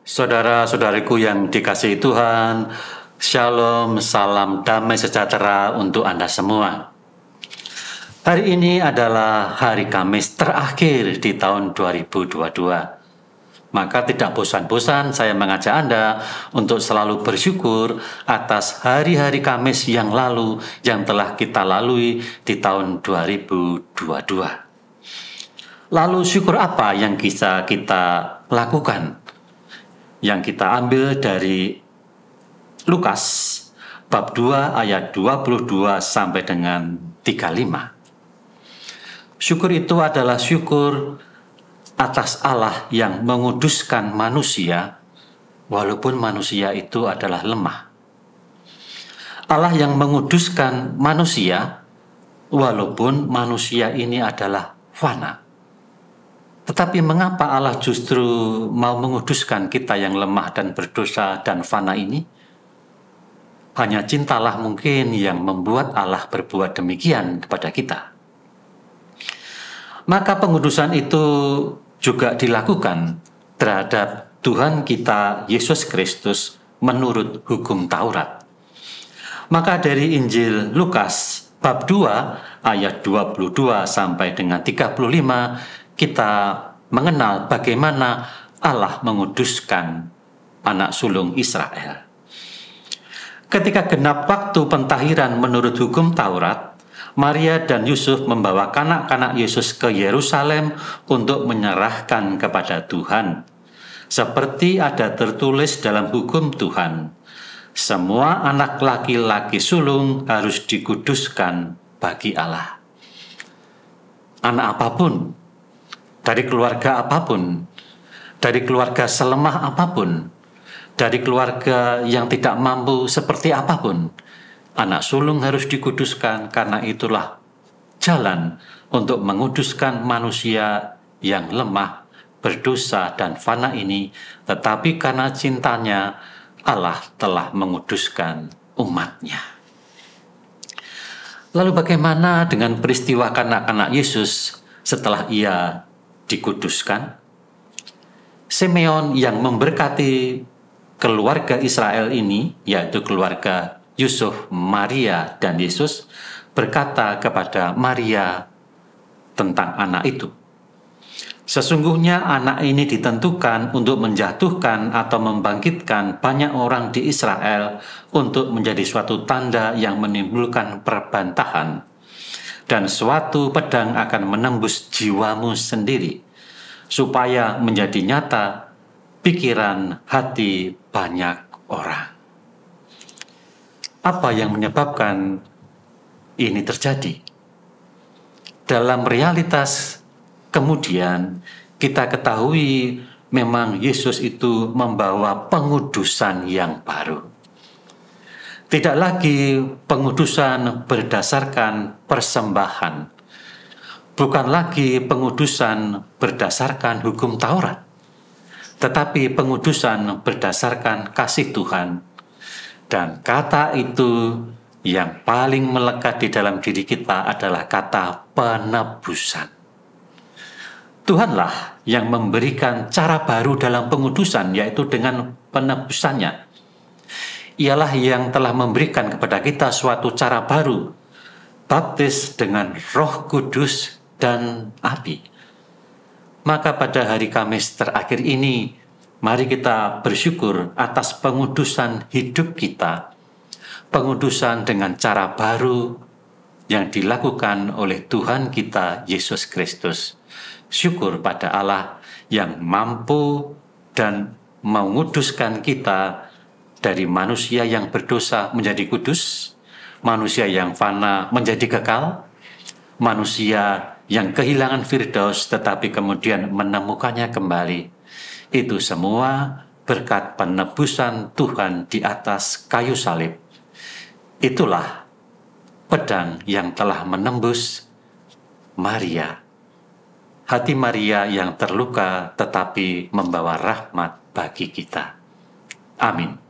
Saudara-saudariku yang dikasihi Tuhan, Shalom, salam damai sejahtera untuk Anda semua. Hari ini adalah hari Kamis terakhir di tahun 2022. Maka tidak bosan-bosan saya mengajak Anda untuk selalu bersyukur atas hari-hari Kamis yang lalu yang telah kita lalui di tahun 2022. Lalu syukur apa yang bisa kita lakukan? Yang kita ambil dari Lukas bab 2 ayat 22 sampai dengan 35. Syukur itu adalah syukur atas Allah yang menguduskan manusia walaupun manusia itu adalah lemah. Allah yang menguduskan manusia walaupun manusia ini adalah fana. Tetapi mengapa Allah justru mau menguduskan kita yang lemah dan berdosa dan fana ini? Hanya cintalah mungkin yang membuat Allah berbuat demikian kepada kita. Maka pengudusan itu juga dilakukan terhadap Tuhan kita Yesus Kristus menurut hukum Taurat. Maka dari Injil Lukas bab 2 ayat 22 sampai dengan 35 kita mengenal bagaimana Allah menguduskan anak sulung Israel. Ketika genap waktu pentahiran menurut hukum Taurat, Maria dan Yusuf membawa kanak-kanak Yesus ke Yerusalem untuk menyerahkan kepada Tuhan. Seperti ada tertulis dalam hukum Tuhan, semua anak laki-laki sulung harus dikuduskan bagi Allah. Anak apapun, dari keluarga apapun, dari keluarga selemah apapun, dari keluarga yang tidak mampu seperti apapun, anak sulung harus dikuduskan karena itulah jalan untuk menguduskan manusia yang lemah, berdosa dan fana ini, tetapi karena cintanya Allah telah menguduskan umatnya. Lalu bagaimana dengan peristiwa kanak-kanak Yesus setelah ia dikuduskan? Simeon yang memberkati keluarga Israel ini, yaitu keluarga Yusuf, Maria, dan Yesus, berkata kepada Maria tentang anak itu. Sesungguhnya anak ini ditentukan untuk menjatuhkan atau membangkitkan banyak orang di Israel untuk menjadi suatu tanda yang menimbulkan perbantahan. Dan suatu pedang akan menembus jiwamu sendiri, supaya menjadi nyata pikiran hati banyak orang. Apa yang menyebabkan ini terjadi? Dalam realitas kemudian kita ketahui memang Yesus itu membawa pengudusan yang baru. Tidak lagi pengudusan berdasarkan persembahan, bukan lagi pengudusan berdasarkan hukum Taurat, tetapi pengudusan berdasarkan kasih Tuhan. Dan kata itu yang paling melekat di dalam diri kita adalah kata penebusan. Tuhanlah yang memberikan cara baru dalam pengudusan, yaitu dengan penebusannya. Ialah yang telah memberikan kepada kita suatu cara baru, baptis dengan Roh Kudus dan api. Maka pada hari Kamis terakhir ini, mari kita bersyukur atas pengudusan hidup kita, pengudusan dengan cara baru yang dilakukan oleh Tuhan kita Yesus Kristus. Syukur pada Allah yang mampu dan menguduskan kita dari manusia yang berdosa menjadi kudus, manusia yang fana menjadi kekal, manusia yang kehilangan firdaus tetapi kemudian menemukannya kembali. Itu semua berkat penebusan Tuhan di atas kayu salib. Itulah pedang yang telah menembus Maria. Hati Maria yang terluka tetapi membawa rahmat bagi kita. Amin.